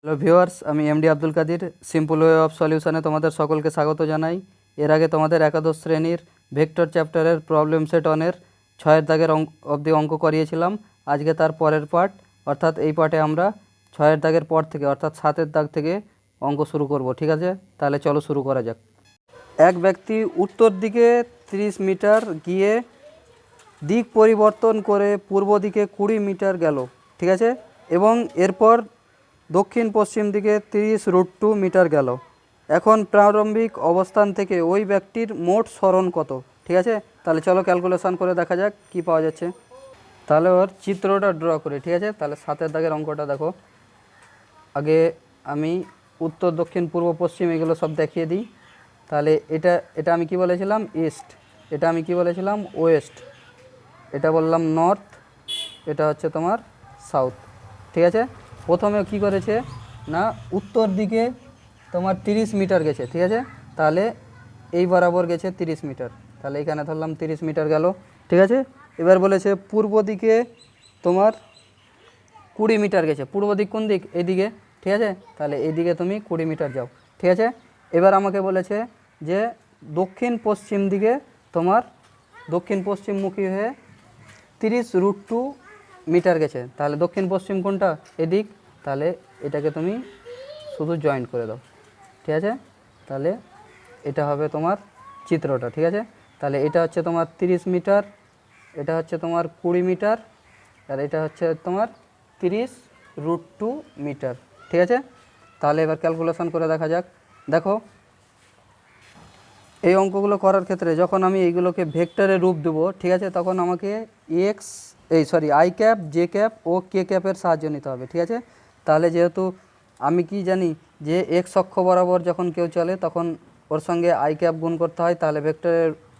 Hello viewers, আমি MD Abdul Kadir simple way of সলিউশনে তোমাদের সকলকে স্বাগত জানাই। এর আগে তোমাদের একাদশ শ্রেণীর ভেক্টর চ্যাপ্টারের প্রবলেম সেট অনের 6 দাগের অবধি অঙ্ক করিয়েছিলাম। আজকে তার পরের পার্ট, অর্থাৎ এই পার্টে আমরা 6 দাগের পর থেকে অর্থাৎ 7 দাগ থেকে অঙ্ক শুরু করব। ঠিক আছে, তাহলে চলো শুরু করা যাক। এক ব্যক্তি উত্তর দিকে 30 মিটার গিয়ে দিক পরিবর্তন করে পূর্ব দিকে 20 মিটার গেল। ঠিক আছে, এবং এরপর দক্ষিণ পশ্চিম দিকে 30√2 মিটার গেল। এখন প্রারম্ভিক অবস্থান থেকে ওই ব্যক্তির মোট সরণ কত? ঠিক আছে, তাহলে চলো ক্যালকুলেশন করে দেখা যাক কি পাওয়া যাচ্ছে। তাহলে ওর চিত্রটা ড্র করি। ঠিক আছে, তাহলে 7 দাগের অঙ্কটা দেখো। আগে আমি উত্তর দক্ষিণ পূর্ব পশ্চিম এগুলো সব দেখিয়ে দিই। তাহলে এটা আমি কি বলেছিলাম? ইস্ট। এটা আমি কি বলেছিলাম? ওয়েস্ট। এটা বললাম নর্থ। এটা হচ্ছে তোমার সাউথ। ঠিক আছে, প্রথমে কি করেছে না, উত্তর দিকে তোমার 30 মিটার গেছে। ঠিক আছে, তাহলে এই বরাবর গেছে 30 মিটার, তাহলে এখানে ধরলাম 30 মিটার গেল। ঠিক আছে, এবার বলেছে পূর্ব দিকে তোমার 20 মিটার গেছে। পূর্ব দিক কোন দিক? এইদিকে। ঠিক আছে, তাহলে এইদিকে তুমি 20 মিটার যাও। ঠিক আছে, এবার আমাকে বলেছে যে দক্ষিণ পশ্চিম দিকে তোমার দক্ষিণ পশ্চিমমুখী হয়ে 30√2 মিটার গেছে। তাহলে দক্ষিণ পশ্চিম কোনটা? এদিক। তাহলে এটাকে তুমি শুধু জয়েন্ট করে দাও। ঠিক আছে, তাহলে এটা হবে তোমার চিত্রটা। ঠিক আছে, তাহলে এটা হচ্ছে তোমার 30 মিটার, এটা হচ্ছে তোমার 20 মিটার, আর এটা হচ্ছে তোমার 30√2 মিটার। ঠিক আছে, তাহলে এবার ক্যালকুলেশন করে দেখা যাক। দেখো, এই অঙ্কগুলো করার ক্ষেত্রে যখন আমি এইগুলোকে ভেক্টরে রূপ দেবো, ঠিক আছে, তখন আমাকে আই ক্যাপ, জে ক্যাপ ও কে ক্যাপের সাহায্য নিতে হবে। ঠিক আছে, তাহলে যেহেতু আমি কি জানি যে এক্স অক্ষ বরাবর যখন কেউ চলে তখন ওর সঙ্গে আই ক্যাপ গুণ করতে হয়, তাহলে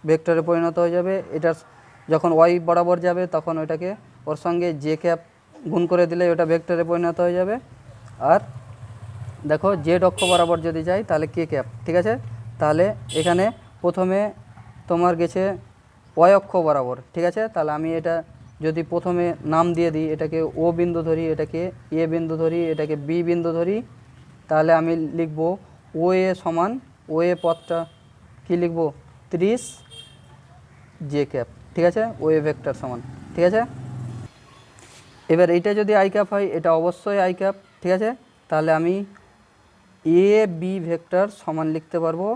ভেক্টরে পরিণত হয়ে যাবে। এটার যখন ওয়াই বরাবর যাবে তখন ওইটাকে ওর সঙ্গে জে ক্যাপ গুণ করে দিলে ওটা ভেক্টরে পরিণত হয়ে যাবে। আর দেখো, জেড অক্ষ বরাবর যদি যাই তাহলে কে ক্যাপ। ঠিক আছে, তাহলে এখানে প্রথমে তোমার গেছে ওয়াই অক্ষ বরাবর। ঠিক আছে, তাহলে আমি এটা যদি প্রথমে নাম দিয়ে দিই, এটাকে ও বিন্দু ধরি, এটাকে এ বিন্দু ধরি, এটাকে বি বিন্দু ধরি, তাহলে আমি লিখব ও এ সমান, ও এ পথটা কী লিখব? 30 জে ক্যাপ। ঠিক আছে, ও এ ভেক্টর সমান। ঠিক আছে, এবার এইটা যদি আই ক্যাপ হয়, এটা অবশ্যই আই ক্যাপ। ঠিক আছে, তাহলে আমি এ বি ভেক্টর সমান লিখতে পারবো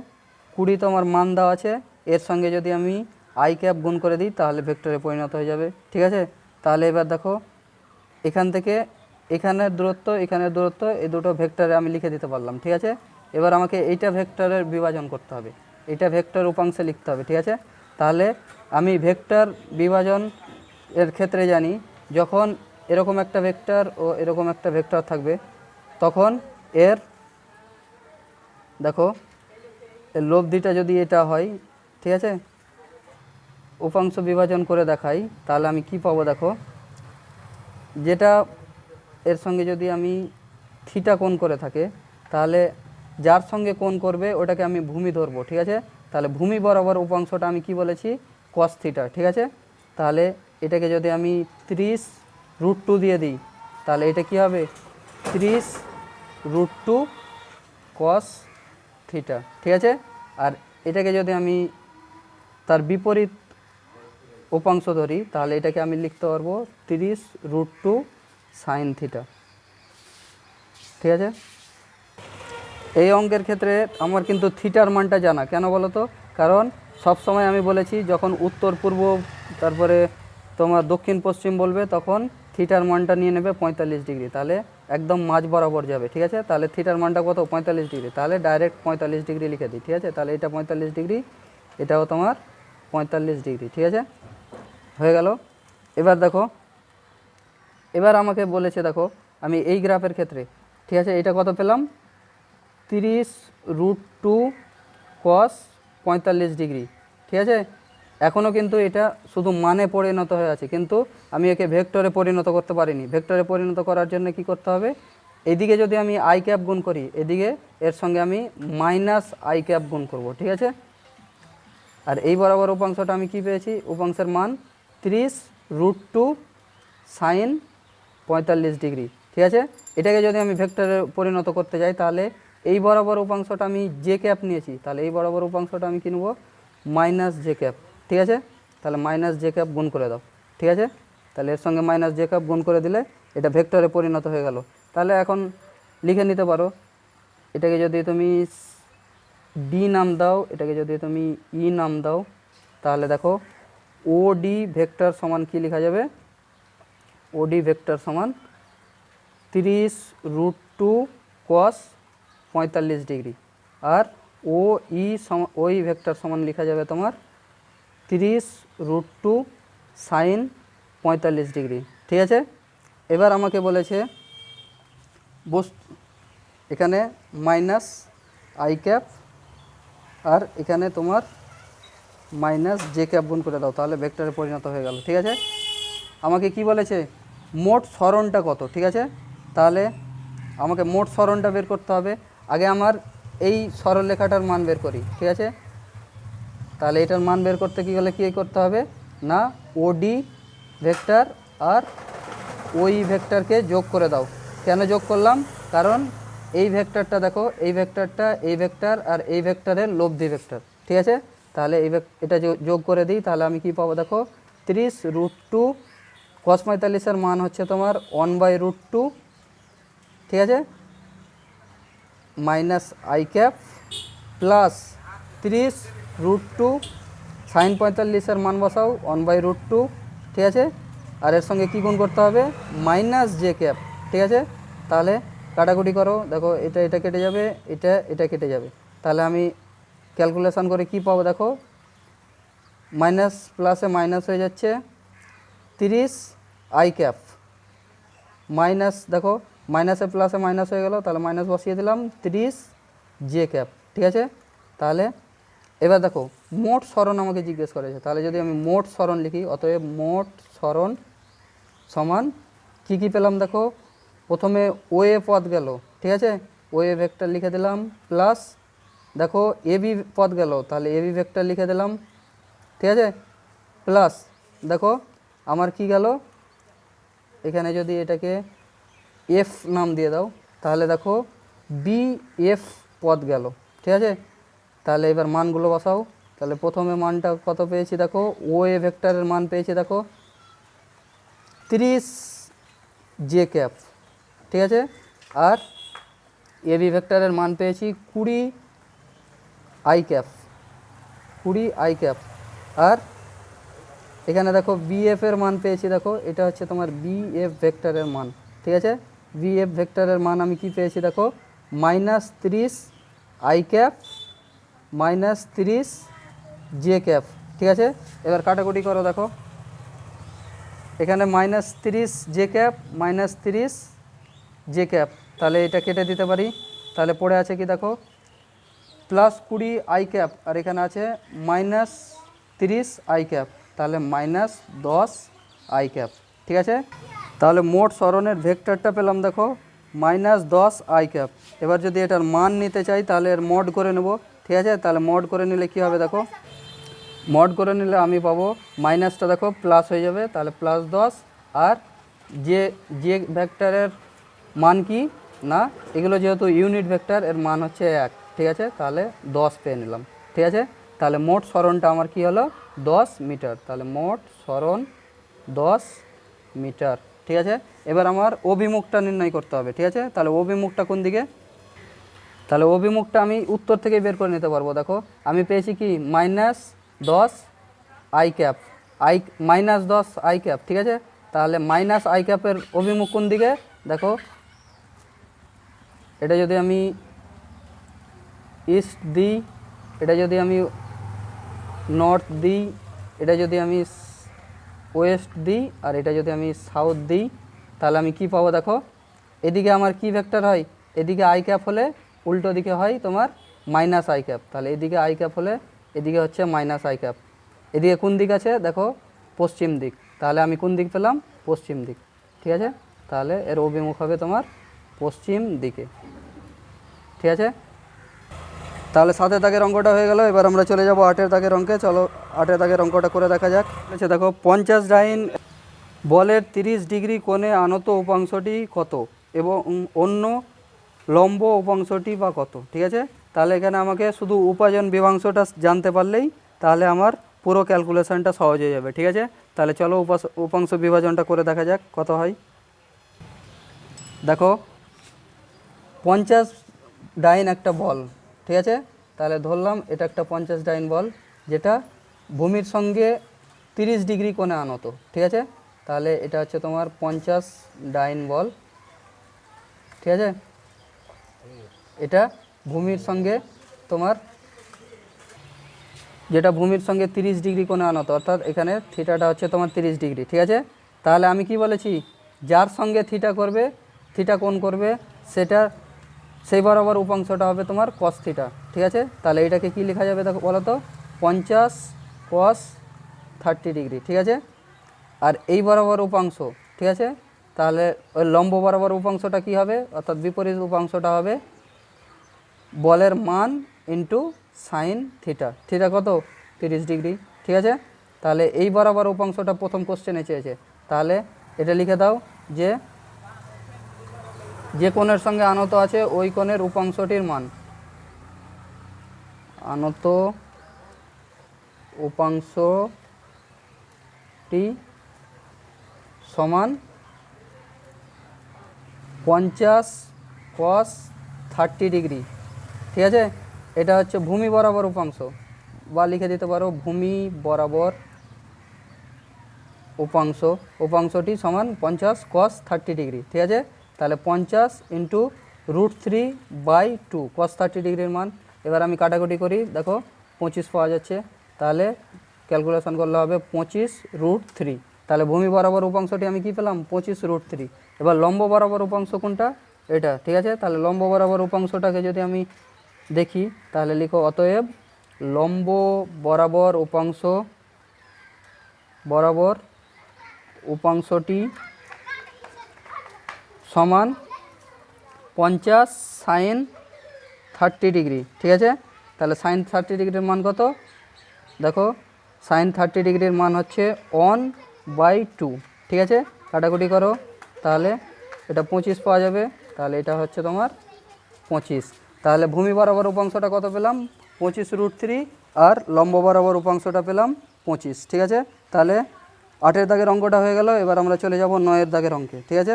20 তোমার মান দেওয়া আছে, এর সঙ্গে যদি আমি আই ক্যাপ গুণ করে দিই তাহলে ভেক্টরে পরিণত হয়ে যাবে। ঠিক আছে, তাহলে এবার দেখো, এখান থেকে এখানের দূরত্ব, এখানের দূরত্ব, এই দুটো ভেক্টরে আমি লিখে দিতে পারলাম। ঠিক আছে, এবার আমাকে এইটা ভেক্টরের বিভাজন করতে হবে, এইটা ভেক্টর উপাংশে লিখতে হবে। ঠিক আছে, তাহলে আমি ভেক্টর বিভাজন এর ক্ষেত্রে জানি, যখন এরকম একটা ভেক্টর ও এরকম একটা ভেক্টর থাকবে তখন এর দেখো এর লব্ধিটা যদি এটা হয়, ঠিক আছে, উপাংশ বিভাজন করে দেখাই, তাহলে আমি কি পাবো? দেখো, যেটা এর সঙ্গে যদি আমি থিটা কোণ করে থাকে, তাহলে যার সঙ্গে কোণ করবে ওটাকে আমি ভূমি ধরবো। ঠিক আছে, তাহলে ভূমি বরাবর উপাংশটা আমি কি বলেছি? Cos theta. ঠিক আছে, তাহলে এটাকে যদি আমি 30√2 দিয়ে দিই, তাহলে এটা কি হবে? 30√2 কস থিটা। ঠিক আছে, আর এটাকে যদি আমি তার বিপরীত উপাংশ ধরি, তাহলে এটাকে আমি লিখতে পারবো 30√2 সাইন থিটা। ঠিক আছে, এই অঙ্কের ক্ষেত্রে আমার কিন্তু থিটার মানটা জানা। কেন বলো তো? কারণ সব সময় আমি বলেছি যখন উত্তর পূর্ব তারপরে তোমার দক্ষিণ পশ্চিম বলবে তখন থিটার মানটা নিয়ে নেবে 45 ডিগ্রি, তাহলে একদম মাঝ বরাবর যাবে। ঠিক আছে, তাহলে থিটার মানটা কত? 45 ডিগ্রি, তাহলে ডাইরেক্ট 45 ডিগ্রি লিখে দিই। ঠিক আছে, তাহলে এটা 45 ডিগ্রি, এটাও তোমার 45 ডিগ্রি। ঠিক আছে, হয়ে গেল। এবার দেখো, এবার আমাকে বলেছে, দেখো আমি এই গ্রাফের ক্ষেত্রে, ঠিক আছে, এটা কত পেলাম? 30√2 কস 45 ডিগ্রি। ঠিক আছে, এখনও কিন্তু এটা শুধু মানে পরিণত হয়ে আছে, কিন্তু আমি একে ভেক্টরে পরিণত করতে পারিনি। ভেক্টরে পরিণত করার জন্য কি করতে হবে? এদিকে যদি আমি আই ক্যাপ গুণ করি, এদিকে এর সঙ্গে আমি মাইনাস আই ক্যাপ গুণ করব। ঠিক আছে, আর এই বরাবর উপাংশটা আমি কি পেয়েছি? উপাংশের মান 30√2 সাইন 45 ডিগ্রি। ঠিক ঠিক আছে। এটাকে যদি আমি ভেক্টরে পরিণত করতে যাই তাহলে এই বরাবর উপাংশটা আমি জে ক্যাপ নিয়েছি, তাহলে এই বরাবর উপাংশটা আমি কী নেব, মাইনাস জে ক্যাপ। ঠিক আছে, তাহলে মাইনাস জে ক্যাপ গুণ করে দাও। ঠিক আছে, তাহলে এর সঙ্গে মাইনাস জে ক্যাপ গুণ করে দিলে এটা ভেক্টরে পরিণত হয়ে গেল। তাহলে এখন লিখে নিতে পারো, এটাকে যদি তুমি ডি নাম দাও, এটাকে যদি তুমি ই নাম দাও, তাহলে দেখো ও ডি ভেক্টর সমান কী লেখা যাবে, ও ডি ভেক্টর সমান 30√2 cos 45 ডিগ্রি, আর ও ই ওই ভেক্টর সমান লেখা যাবে তোমার 30√2 sin 45 ডিগ্রি। ঠিক আছে, এবার আমাকে বলেছে এখানে মাইনাস আই ক্যাপ আর এখানে তোমার মাইনাস জে ক্যাপ গুণ করে দাও, তাহলে ভেক্টরে পরিণত হয়ে গেল। ঠিক আছে, আমাকে কি বলেছে, মোট সরণটা কত। ঠিক আছে, তাহলে আমাকে মোট সরণটা বের করতে হবে। আগে আমার এই সরলরেখাটার মান বের করি। ঠিক আছে, তাহলে এটার মান বের করতে কী গেলে কী করতে হবে না, ওডি ভেক্টর আর ওই ভেক্টরকে যোগ করে দাও। কেন যোগ করলাম, কারণ এই ভেক্টরটা দেখো, এই ভেক্টরটা এই ভেক্টর আর এই ভেক্টরের লব্ধি ভেক্টর। ঠিক আছে, তাহলে এটা যোগ করে দিই, তাহলে আমি কি পাবো দেখো, 30√2 cos 45-এর মান হচ্ছে তোমার 1/√2। ঠিক আছে, minus I cap plus 30√2 sin 45-এর মান বসাও 1/√2। ঠিক আছে, আর এর সঙ্গে কী গুণ করতে হবে, মাইনাস জে ক্যাপ। ঠিক আছে, তাহলে কাটাকুটি করো, দেখো এটা কেটে যাবে, এটা কেটে যাবে, তাহলে আমি ক্যালকুলেশন করে কি পাবো দেখো, মাইনাস প্লাসে মাইনাস হয়ে যাচ্ছে 30 আই ক্যাপ মাইনাস, দেখো মাইনাসে প্লাসে মাইনাস হয়ে গেল, তাহলে মাইনাস বসিয়ে দিলাম 30 জে ক্যাপ। ঠিক আছে, তাহলে এবার দেখো মোট সরণ আমাকে জিজ্ঞেস করেছে, তাহলে যদি আমি মোট সরণ লিখি, অতএব মোট সরণ সমান কি কি পেলাম দেখো, প্রথমে ওএ পদ গেল। ঠিক আছে, ওএ ভেক্টর লিখে দিলাম, প্লাস দেখো এবি পদ গেল, তাহলে এবি ভেক্টর লিখে দিলাম। ঠিক আছে, প্লাস দেখো আমার কি গেল, এখানে যদি এটাকে এফ নাম দিয়ে দাও, তাহলে দেখো বি এফ পদ গেল। ঠিক আছে, তাহলে এবার মানগুলো বসাও, তাহলে প্রথমে মানটা কত পেয়েছি দেখো, ও এ ভেক্টরের মান পেয়েছি দেখো 30 জে ক্যাপ। ঠিক আছে, আর এবি ভেক্টরের মান পেয়েছি 20 আই ক্যাপ, 20 আই ক্যাপ, আর এখানে দেখো বিএফ এর মান পেয়েছি দেখো, এটা হচ্ছে তোমার বিএফ ভেক্টরের মান। ঠিক আছে, বিএফ ভেক্টরের মান আমি কি পেয়েছি দেখো, -30 আই ক্যাপ -30 জে ক্যাপ। ঠিক আছে, এবার কাটাকুটি করো, দেখো এখানে -30 জে ক্যাপ -30 জে ক্যাপ, তাহলে এটা কেটে দিতে পারি, তাহলে পড়ে আছে কি দেখো, +20 আই ক্যাপ, আর এখানে আছে -30 আই ক্যাপ, তাহলে -10 আই ক্যাপ। ঠিক আছে, তাহলে মোট সরণের ভেক্টরটা পেলাম দেখো -10 আই ক্যাপ। এবার যদি এটার মান নিতে চাই তাহলে এর মড করে নেব। ঠিক আছে, তাহলে মড করে নিলে কি হবে দেখো, মড করে নিলে আমি পাবো মাইনাসটা দেখো প্লাস হয়ে যাবে, তাহলে +10, আর যে ভেক্টরের মান কি না, এগুলো যেহেতু ইউনিট ভেক্টর, এর মান হচ্ছে 1। ঠিক আছে, তাহলে 10 পেয়ে নিলাম। ঠিক আছে, তাহলে মোট সরণটা আমার কি হলো 10 মিটার, তাহলে মোট সরণ 10 মিটার। ঠিক আছে, এবার আমার অভিমুখটা নির্ণয় করতে হবে। ঠিক আছে, তাহলে অভিমুখটা কোন দিকে, তাহলে অভিমুখটা আমি উত্তর থেকে বের করে নিতে পারবো। দেখো আমি পেয়েছি কি -10 আই ক্যাপ, -10 আই ক্যাপ। ঠিক আছে, তাহলে মাইনাস আই ক্যাপের অভিমুখ কোন দিকে দেখো, এটা যদি আমি ইস্ট দিই, এটা যদি আমি নর্থ দিই, এটা যদি আমি ওয়েস্ট দিই, আর এটা যদি আমি সাউথ দিই, তাহলে আমি কি পাবো দেখো, এদিকে আমার কি ভেক্টর হয়, এদিকে আই ক্যাপ হলে উল্টো দিকে হয় তোমার মাইনাস আই ক্যাপ, তাহলে এদিকে আই ক্যাপ হলে এদিকে হচ্ছে মাইনাস আই ক্যাপ। এদিকে কোন দিক আছে দেখো, পশ্চিম দিক, তাহলে আমি কোন দিক পেলাম, পশ্চিম দিক। ঠিক আছে, তাহলে এর অভিমুখ হবে তোমার পশ্চিম দিকে। ঠিক আছে, তাহলে 7 দাগের অঙ্কটা হয়ে গেল। এবার আমরা চলে যাব 8 দাগের অঙ্কে। চলো 8 দাগের অঙ্কটা করে দেখা যাক। আচ্ছা দেখো, 50 ডাইন বলের 30 ডিগ্রি কোণে আনত উপাংশটি কত। এবং অন্য লম্ব উপাংশটি বা কত। ঠিক আছে, তাহলে এখানে আমাকে শুধু উপার্জন বিভাংশটা জানতে পারলেই তাহলে আমার পুরো ক্যালকুলেশনটা সহজ হয়ে যাবে। ঠিক আছে, তাহলে চলো উপাংশ বিভাজনটা করে দেখা যাক কত হয়। দেখো 50 ডাইন একটা বল, ঠিক আছে, তাহলে ধরলাম এটা একটা 50 ডাইন বল যেটা ভূমির সঙ্গে 30 ডিগ্রি কোণে আনত। ঠিক আছে, তাহলে এটা হচ্ছে তোমার 50 ডাইন বল। ঠিক আছে, এটা ভূমির সঙ্গে তোমার যেটা ভূমির সঙ্গে 30 ডিগ্রি কোণে আনত, অর্থাৎ এখানে থিটাটা হচ্ছে তোমার 30 ডিগ্রি। ঠিক আছে, তাহলে আমি কি বলেছি, যার সঙ্গে থিটা করবে, থিটা কোণ করবে, সেটা সেই বরাবর উপাংশটা হবে তোমার কস থিটা। ঠিক আছে, তাহলে এটাকে কি লেখা যাবে দেখো বলো তো, 50 কস 30 ডিগ্রি। ঠিক আছে, আর এই বরাবর উপাংশ, ঠিক আছে, তাহলে ওই লম্ব বরাবর উপাংশটা কি হবে, অর্থাৎ বিপরীত উপাংশটা হবে বলের মান ইন্টু সাইন থিটা। থিটা কত, 30 ডিগ্রি। ঠিক আছে, তাহলে এই বরাবর উপাংশটা প্রথম কোশ্চেনে চেয়েছে, তাহলে এটা লিখে দাও যে কোণের সঙ্গে আনত আছে ওই কোণের উপাংশটির মান, আনত উপাংশটি সমান 50 কস 30 ডিগ্রি। ঠিক আছে, এটা হচ্ছে ভূমি বরাবর উপাংশ, বা লিখে দিতে পারো ভূমি বরাবর উপাংশটি সমান 50 কস 30 ডিগ্রি। ঠিক আছে, তাহলে 50 ইন্টু √3/2 কস 30 ডিগ্রির মান। এবার আমি কাটাকুটি করি, দেখো 25 পাওয়া যাচ্ছে, তাহলে ক্যালকুলেশন করলে হবে 25√3। তাহলে ভূমি বরাবর উপাংশটি আমি কি পেলাম, 25√3। এবার লম্ব বরাবর উপাংশ কোনটা, এটা। ঠিক আছে, তাহলে লম্ব বরাবর উপাংশটাকে যদি আমি দেখি, তাহলে লিখো অতএব লম্ব বরাবর উপাংশটি সমান 50 সাইন 30 ডিগ্রি। ঠিক আছে, তাহলে সাইন 30 ডিগ্রির মান কত, দেখো সাইন 30 ডিগ্রির মান হচ্ছে 1/2। ঠিক আছে, কাটাকুটি করো, তাহলে এটা 25 পাওয়া যাবে, তাহলে এটা হচ্ছে তোমার 25। তাহলে ভূমি বরাবর উপাংশটা কত পেলাম, 25√3, আর লম্ব বরাবর উপাংশটা পেলাম 25। ঠিক আছে, তাহলে 8 দাগের অঙ্কটা হয়ে গেল। এবার আমরা চলে যাব 9 দাগের অঙ্কে। ঠিক আছে,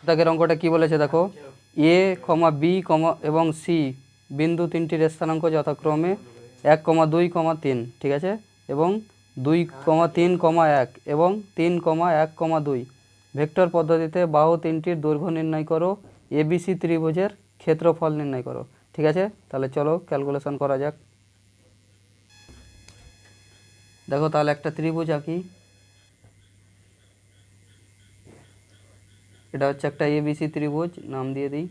দাগের অঙ্কটা কি বলেছে দেখো, এ কমা বি কমা এবং সি বিন্দু তিনটির স্থানাঙ্ক যথাক্রমে 1,2,3। ঠিক আছে, এবং 2,3,1 এবং 3,1,2 ভেক্টর পদ্ধতিতে বাহু তিনটির দৈর্ঘ্য নির্ণয় করো, এবিসি ত্রিভুজের ক্ষেত্রফল নির্ণয় করো। ঠিক আছে, তাহলে চলো ক্যালকুলেশন করা যাক। দেখো তাহলে একটা ত্রিভুজ আঁকি, এটা হচ্ছে একটা এবিসি ত্রিভুজ, নাম দিয়ে দিই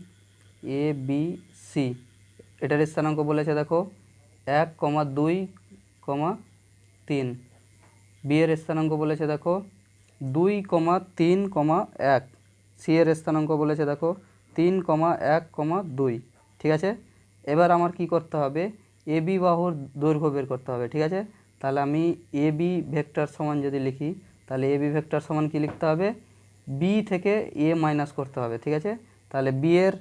এবিসি। এটার স্থানাঙ্ক বলেছে দেখো 1,2,3। বি এর স্থানাঙ্ক বলেছে দেখো 2,3,1। সি এর স্থানাঙ্ক বলেছে দেখো 3,1,2। ঠিক আছে, এবার আমার কি করতে হবে, এবি বাহুর দৈর্ঘ্য বের করতে হবে। ঠিক আছে, তাহলে আমি এবি ভেক্টর সমান যদি লিখি, তাহলে এবি ভেক্টর সমান কি লিখতে হবে, বি থেকে এ মাইনাস করতে হবে। ঠিক আছে, তাহলে বি এর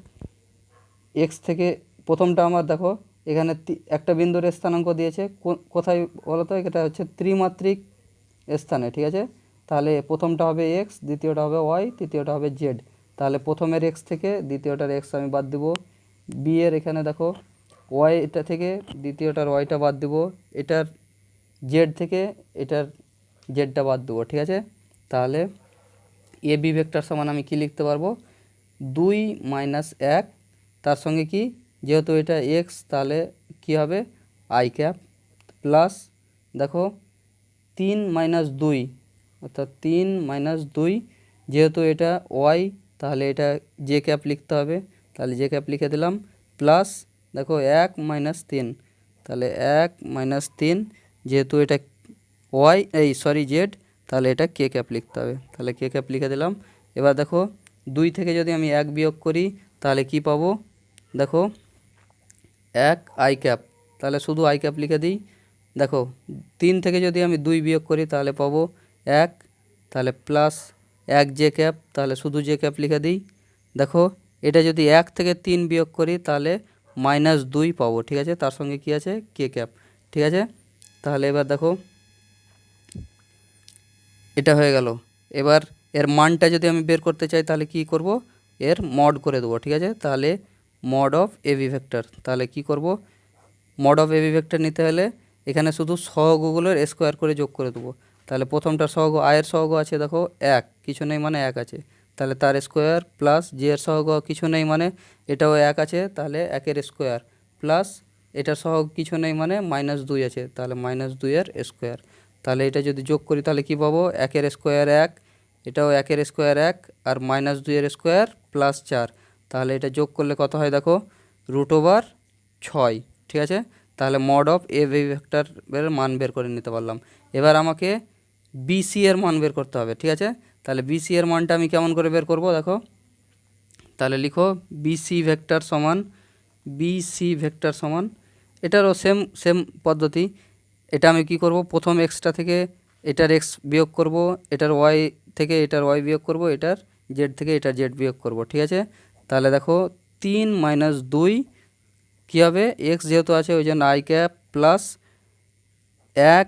এক্স থেকে প্রথমটা আমার দেখো এখানে একটা বিন্দুর স্থানাঙ্ক দিয়েছে, কোথায় বলো তো, এটা হচ্ছে ত্রিমাত্রিক স্থানে। ঠিক আছে, তাহলে প্রথমটা হবে এক্স, দ্বিতীয়টা হবে ওয়াই, তৃতীয়টা হবে জেড। তাহলে প্রথমের এক্স থেকে দ্বিতীয়টার এক্স আমি বাদ দেব, বি এর এখানে দেখো ওয়াই এটা থেকে দ্বিতীয়টার ওয়াইটা বাদ দেব, এটার জেড থেকে এটার জেডটা বাদ দেবো। ঠিক আছে, তাহলে এ বি ভেক্টর সমান আমি কি লিখতে পারবো, 2 - 1, তার সঙ্গে কি, যেহেতু এটা এক্স তাহলে কি হবে আই ক্যাপ, প্লাস দেখো 3 - 2, অর্থাৎ 3 - 2, যেহেতু এটা ওয়াই তাহলে এটা জে ক্যাপ লিখতে হবে, তাহলে জে ক্যাপ লিখে দিলাম, প্লাস দেখো 1 - 3, তাহলে 1 - 3, যেহেতু এটা ওয়াই জেড, তাহলে এটা কে ক্যাপ লিখতে হবে, তাহলে কে ক্যাপ লিখে দিলাম। এবার দেখো 2 থেকে যদি আমি 1 বিয়োগ করি তাহলে কি পাবো, দেখো 1 আই ক্যাপ, তাহলে শুধু আই ক্যাপ লিখে দিই। দেখো 3 থেকে যদি আমি 2 বিয়োগ করি তাহলে পাবো 1, তাহলে প্লাস 1 জে ক্যাপ, তাহলে শুধু জে ক্যাপ লিখে দিই। দেখো এটা যদি 1 থেকে 3 বিয়োগ করি তাহলে -2 পাবো, ঠিক আছে। তার সঙ্গে কি আছে, কে ক্যাপ, ঠিক আছে। তাহলে এবার দেখো এটা হয়ে গেল। এবার এর মানটা যদি আমি বের করতে চাই তাহলে কি করব, এর মড করে দেবো, ঠিক আছে। তাহলে মড অফ এবি ভেক্টর, তাহলে কি করব, মড অফ এবি ভেক্টর নিতে হলে এখানে শুধু সহগগুলোর স্কোয়ার করে যোগ করে দেবো। তাহলে প্রথমটা সহগ, আয়ের সহগ আছে দেখো 1, কিছু নেই মানে 1 আছে, তাহলে তার স্কোয়ার, প্লাস জি এর সহগ কিছু নেই মানে এটাও 1 আছে, তাহলে 1-এর স্কোয়ার, প্লাস এটার সহগ কিছু নেই মানে -2 আছে, তাহলে -2-এর স্কোয়ার। তাহলে এটা যদি যোগ করি তাহলে কি পাবো, 1-এর স্কোয়ার 1, এটাও 1-এর স্কোয়ার 1, আর -2-এর স্কোয়ার প্লাস 4, তাহলে এটা যোগ করলে কত হয় দেখো, √6, ঠিক আছে। তাহলে মড অফ এ ভি ভেক্টরের মান বের করে নিতে পারলাম। এবার আমাকে বিসি এর মান বের করতে হবে, ঠিক আছে। তাহলে বিসি এর মানটা আমি কেমন করে বের করব দেখো, তাহলে লিখো বিসি ভেক্টর সমান, এটারও সেম পদ্ধতি। এটা আমি কি করব, প্রথম এক্সটা থেকে এটার এক্স বিয়োগ করব, এটার ওয়াই থেকে এটার ওয়াই বিয়োগ করব, এটার জেড থেকে এটার জেড বিয়োগ করব, ঠিক আছে। তাহলে দেখো 3 - 2 কী হবে, এক্স যেহেতু আছে ওই জন্য আই ক্যাপ, প্লাস 1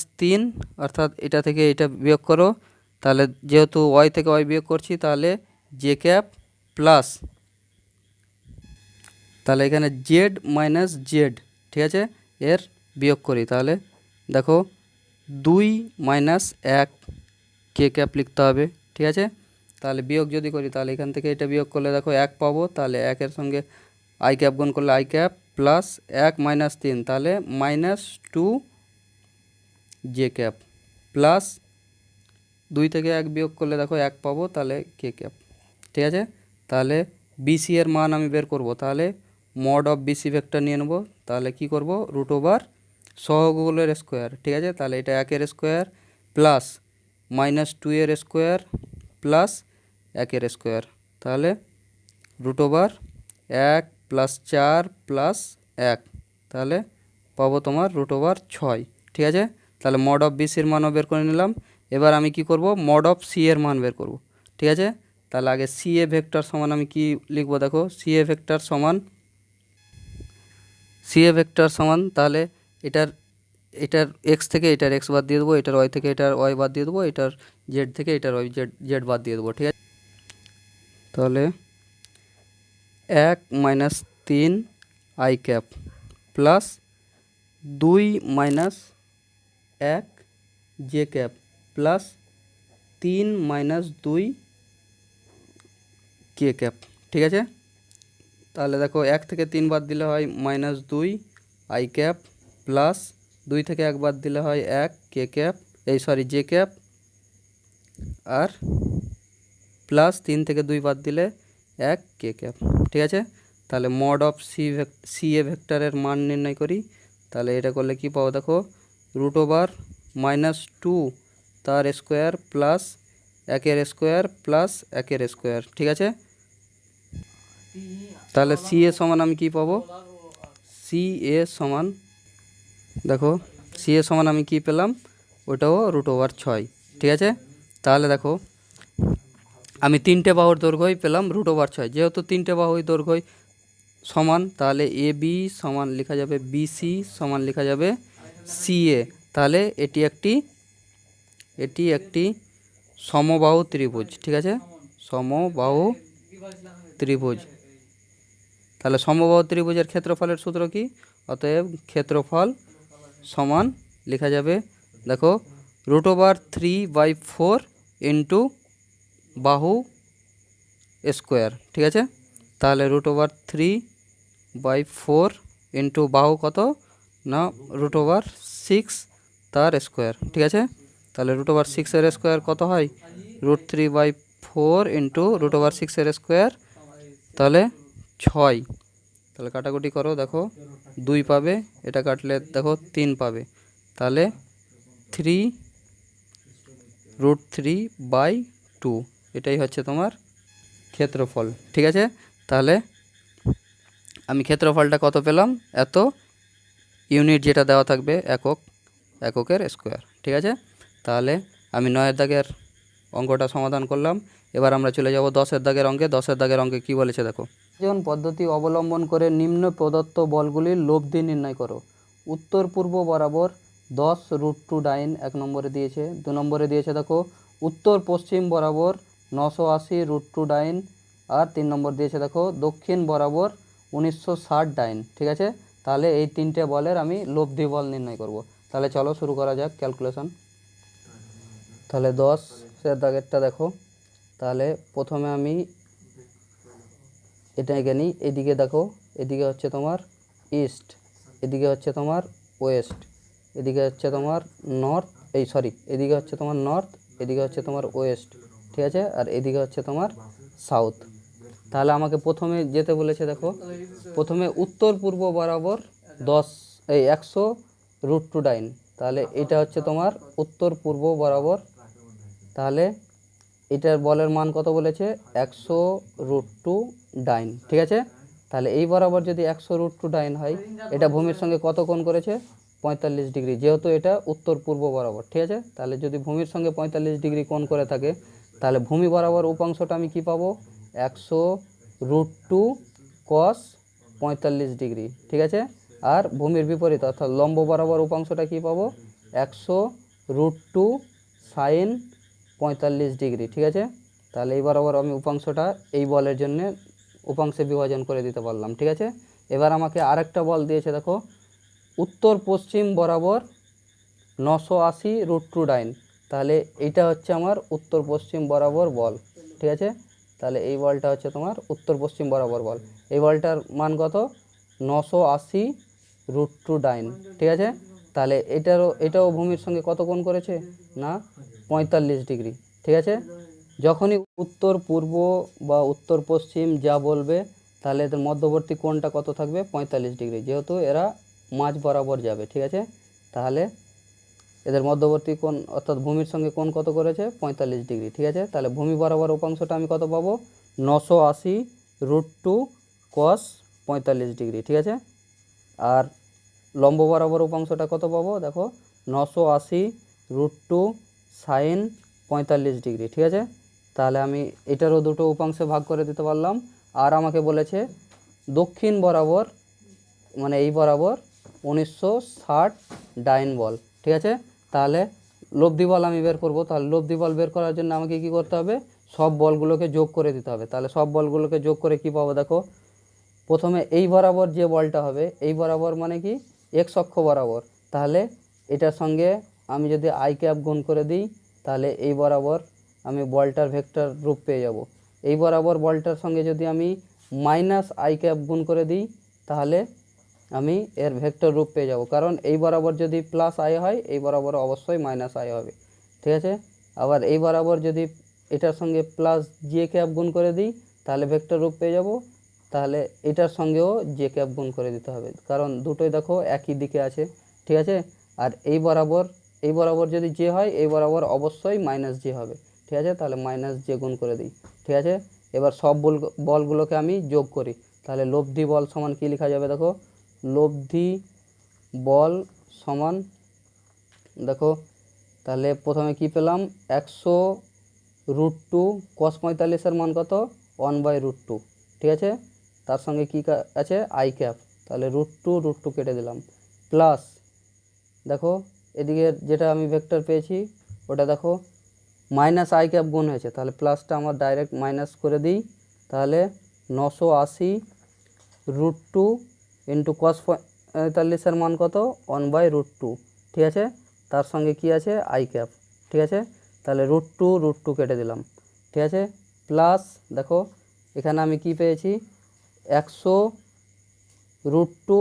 - 3, অর্থাৎ এটা থেকে এটা বিয়োগ করো, তাহলে যেহেতু ওয়াই থেকে ওয়াই বিয়োগ করছি তাহলে জে ক্যাপ, প্লাস তাহলে এখানে জেড - জেড, ঠিক আছে, এর বিয়োগ করি, তাহলে দেখো 2 - 1 কে ক্যাপ লিখতে হবে, ঠিক আছে। তাহলে বিয়োগ যদি করি তাহলে এখান থেকে এটা বিয়োগ করলে দেখো 1 পাবো, তাহলে 1-এর সঙ্গে আই ক্যাপ গুণ করলে আই ক্যাপ, প্লাস 1 - 3, তাহলে -2 জে ক্যাপ, প্লাস 2 থেকে 1 বিয়োগ করলে দেখো 1 পাবো, তাহলে কে ক্যাপ, ঠিক আছে। তাহলে বিসি এর মান আমি বের করব, তাহলে মড অফ বিসি ভেক্টর নিয়ে নেব, তাহলে কি করব, √ সহগগুলোর স্কোয়ার, ঠিক আছে। তাহলে এটা 1-এর স্কোয়ার, প্লাস -2-এর স্কোয়ার, প্লাস 1-এর স্কোয়ার, তাহলে √1 + 4 + 1, তাহলে পাবো তোমার √6, ঠিক আছে। তাহলে মড অফ বিসির মানও বের করে নিলাম। এবার আমি কি করব, মড অফ সি এর মান বের করব, ঠিক আছে। তাহলে আগে সি এ ভেক্টর সমান আমি কি লিখব দেখো, সি এ ভেক্টর সমান, তাহলে এটার এটার এক্স থেকে এটার এক্স বাদ দিয়ে দেবো, এটার ওয়াই থেকে এটার ওয়াই বাদ দিয়ে দেবো, এটার জেড থেকে এটার ওয়াই জেড বাদ দিয়ে দেবো, ঠিক আছে। তাহলে 1 - 3 I cap, plus 2 - 1 J cap, plus 3 - 2 K cap, ঠিক আছে। তাহলে দেখো 1 থেকে 3 বাদ দিলে হয় -2 আই ক্যাপ, প্লাস 2 থেকে 1 বাদ দিলে হয় 1 কে ক্যাপ, জে ক্যাপ, আর প্লাস 3 থেকে 2 বাদ দিলে 1 কে ক্যাপ, ঠিক আছে। তাহলে মড অফ সি এ ভেক্টরের মান নির্ণয় করি, তাহলে এটা করলে কি পাবো দেখো, √-2 তার স্কোয়ার, প্লাস 1-এর স্কোয়ার, প্লাস 1-এর স্কোয়ার, ঠিক আছে। তাহলে সি এ সমান আমি কি পাবো, সি এ সমান, দেখো সি এ সমান আমি কি পেলাম, ওটাও √6, ঠিক আছে। তাহলে দেখো আমি 3টে বাহুর দৈর্ঘ্যই পেলাম √6, যেহেতু 3টে বাহুর দৈর্ঘ্যই সমান, তাহলে এ বি সমান লেখা যাবে বিসি সমান লেখা যাবে সিএ। তাহলে এটি একটি সমবাহু ত্রিভুজ, ঠিক আছে, সমবাহু ত্রিভুজ। তাহলে সমবাহু ত্রিভুজের ক্ষেত্রফলের সূত্র কি, অতএব ক্ষেত্রফল সমান লেখা যাবে দেখো √3/4 ইন্টু বাহু স্কোয়ার, ঠিক আছে। তাহলে √3/4 ইন্টু বাহু কত না, √6 তার স্কোয়ার, ঠিক আছে। তাহলে √6-এর স্কোয়ার কত হয়, √3/4 ইন্টু √6-এর স্কোয়ার, তাহলে 6। তাহলে কাটাকুটি করো, দেখো 2 পাবে, এটা কাটলে দেখো 3 পাবে, তাহলে 3√3/2, এটাই হচ্ছে তোমার ক্ষেত্রফল, ঠিক আছে। তাহলে আমি ক্ষেত্রফলটা কত পেলাম, এত ইউনিট যেটা দেওয়া থাকবে এককের স্কোয়ার, ঠিক আছে। তাহলে আমি 9 দাগের অঙ্কটা সমাধান করলাম। এবার আমরা চলে যাব 10-এর দাগের অঙ্কে। 10-এর দাগের অঙ্কে কী বলেছে দেখো, যেমন পদ্ধতি অবলম্বন করে নিম্ন প্রদত্ত বলগুলির লব্ধি নির্ণয় করো। উত্তর পূর্ব বরাবর 10√2 ডাইন 1 নম্বরে দিয়েছে। 2 নম্বরে দিয়েছে দেখো উত্তর পশ্চিম বরাবর 980√2 ডাইন, আর 3 নম্বর দিয়েছে দেখো দক্ষিণ বরাবর 1960 ডাইন। ঠিক আছে, তাহলে এই তিনটে বলের আমি লব্ধি বল নির্ণয় করব। তাহলে চলো শুরু করা যাক ক্যালকুলেশন। তাহলে 10-এর দাগেরটা দেখো, তাহলে প্রথমে আমি এটা এঁকে নিই। এদিকে দেখো, এদিকে হচ্ছে তোমার ইস্ট, এদিকে হচ্ছে তোমার ওয়েস্ট, এদিকে হচ্ছে তোমার নর্থ, এদিকে হচ্ছে তোমার নর্থ, এদিকে হচ্ছে তোমার ওয়েস্ট। ঠিক আছে, আর এদিকে হচ্ছে তোমার সাউথ। তাহলে আমাকে প্রথমে যেতে বলেছে দেখো, প্রথমে উত্তর পূর্ব বরাবর 100√2 ডাইন। তাহলে এটা হচ্ছে তোমার উত্তর পূর্ব বরাবর। তাহলে এটার বলের মান কত বলেছে, 100√2 ডাইন। ঠিক আছে, তাহলে এই বরাবর যদি 100√2 ডাইন হয়, এটা ভূমির সঙ্গে কত কোণ করেছে, 45 ডিগ্রি, যেহেতু এটা উত্তর পূর্ব বরাবর। ঠিক আছে, তাহলে যদি ভূমির সঙ্গে 45 ডিগ্রি কোণ করে থাকে, তাহলে ভূমি বরাবর উপাংশটা আমি কি পাবো, 100√2 cos 45 ডিগ্রি। ঠিক আছে, আর ভূমির বিপরীত অর্থাৎ লম্ব বরাবর উপাংশটা কি পাবো, 100√2 sin 45 ডিগ্রি। ঠিক আছে, তাহলে এই বরাবর আমি উপাংশটা এই বলের জন্য উপাংশে বিভাজন করে দিতে পারলাম। ঠিক আছে, এবার আমাকে আরেকটা বল দিয়েছে দেখো, উত্তর পশ্চিম বরাবর 980√2 ডাইন। তাহলে এইটা হচ্ছে আমার উত্তর পশ্চিম বরাবর বল। ঠিক আছে, তাহলে এই বলটা হচ্ছে তোমার উত্তর পশ্চিম বরাবর বল। এই বলটার মান কত, 980√2 ডাইন। ঠিক আছে, তাহলে এটাও ভূমির সঙ্গে কত কোণ করেছে না, 45 ডিগ্রি। ঠিক আছে, যখনই উত্তর পূর্ব বা উত্তর পশ্চিম যা বলবে, তাহলে এদের মধ্যবর্তী কোণটা কত থাকবে, 45 ডিগ্রি, যেহেতু এরা মাঝ বরাবর যাবে। ঠিক আছে, তাহলে এদের মধ্যবর্তী কোণ অর্থাৎ ভূমির সঙ্গে কোণ কত করেছে, 45 ডিগ্রি। ঠিক আছে, তাহলে ভূমি বরাবর উপাংশটা আমি কত পাবো, 980√2 cos 45 ডিগ্রি। ঠিক আছে, আর লম্ব বরাবর উপাংশটা কত পাবো দেখো, 980√2 sin 45 ডিগ্রি। ঠিক আছে, তাহলে আমি এটারও দুটো উপাংশে ভাগ করে দিতে পারলাম। আর আমাকে বলেছে দক্ষিণ বরাবর, মানে এই বরাবর 1960 ডাইন বল। ঠিক আছে, তাহলে লব্ধি বল আমি বের করব। তাহলে লব্ধি বল বের করার জন্য আমাকে কি করতে হবে, সব বলগুলোকে যোগ করে দিতে হবে। তাহলে সব বলগুলোকে যোগ করে কি পাবো দেখো, প্রথমে এই বরাবর যে বলটা হবে, এই বরাবর মানে কি এক্স অক্ষ বরাবর, তাহলে এটার সঙ্গে আমি যদি আই ক্যাপ গুণ করে দিই, তাহলে এই বরাবর আমি বলটার ভেক্টর রূপ পেয়ে যাব। এই বরাবর বলটার সঙ্গে যদি আমি মাইনাস আই ক্যাপ গুণ করে দিই, তাহলে আমি এর ভেক্টর রূপ পেয়ে যাব, কারণ এই বরাবর যদি প্লাস আই হয়, এই বরাবর অবশ্যই মাইনাস আই হবে। ঠিক আছে, আবার এই বরাবর যদি এটার সঙ্গে প্লাস জে ক্যাপ গুণ করে দিই, তাহলে ভেক্টর রূপ পেয়ে যাব। তাহলে এটার সঙ্গেও জে ক্যাপ গুণ করে দিতে হবে, কারণ দুটোই দেখো একই দিকে আছে। ঠিক আছে, আর এই বরাবর যদি জে হয়, এই বরাবর অবশ্যই মাইনাস জে হবে। ঠিক আছে, তাহলে মাইনাস জে গুণ করে দিই। ঠিক আছে, এবার সব বলগুলোকে আমি যোগ করি। তাহলে লব্ধি বল সমান কী লেখা যাবে দেখো, লব্ধি বল সমান দেখো, তাহলে প্রথমে কি পেলাম, 100√2 cos 45-এর মান কত, 1/√2। ঠিক আছে, তার সঙ্গে কি আছে, আই ক্যাপ, তাহলে √2 কেটে দিলাম, প্লাস দেখো এদিকে যেটা আমি ভেক্টর পেয়েছি ওটা দেখো মাইনাস আই ক্যাপ গুণ হয়েছে, তাহলে প্লাসটা আমার ডাইরেক্ট মাইনাস করে দিই। তাহলে 980√2 ইন্টু cos 45-এর মান কত, 1/√2। ঠিক আছে, তার সঙ্গে কি আছে, আই ক্যাপ। ঠিক আছে, তাহলে √2 কেটে দিলাম। ঠিক আছে, প্লাস দেখো এখানে আমি কি পেয়েছি, 100√2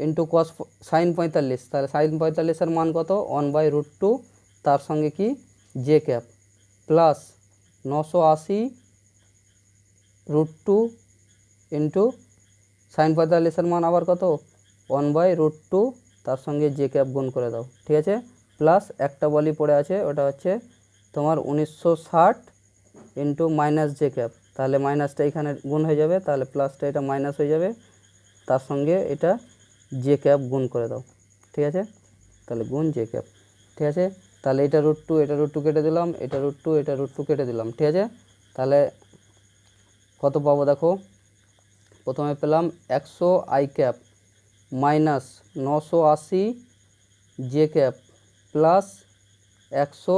ইন্টু cos sin 45, তাহলে sin 45-এর মান কত, 1/√2, তার সঙ্গে কি J cap, plus 980√2 into sin 45-এর মান আবার কত, 1/√2, তার সঙ্গে জে ক্যাপ গুণ করে দাও। ঠিক আছে, প্লাস একটা বলই পড়ে আছে, ওটা হচ্ছে তোমার 1960 ইন্টু মাইনাস জে ক্যাপ, তাহলে মাইনাসটা এখানে গুণ হয়ে যাবে, তাহলে প্লাসটা এটা মাইনাস হয়ে যাবে, তার সঙ্গে এটা জে ক্যাপ গুণ করে দাও। ঠিক আছে, তাহলে গুণ জে ক্যাপ। ঠিক আছে, তাহলে এটা √2 কেটে দিলাম, এটা √2 কেটে দিলাম। ঠিক আছে, তাহলে কত পাবো দেখো, প্রথমে পেলাম 100 I cap minus 980 J cap plus 100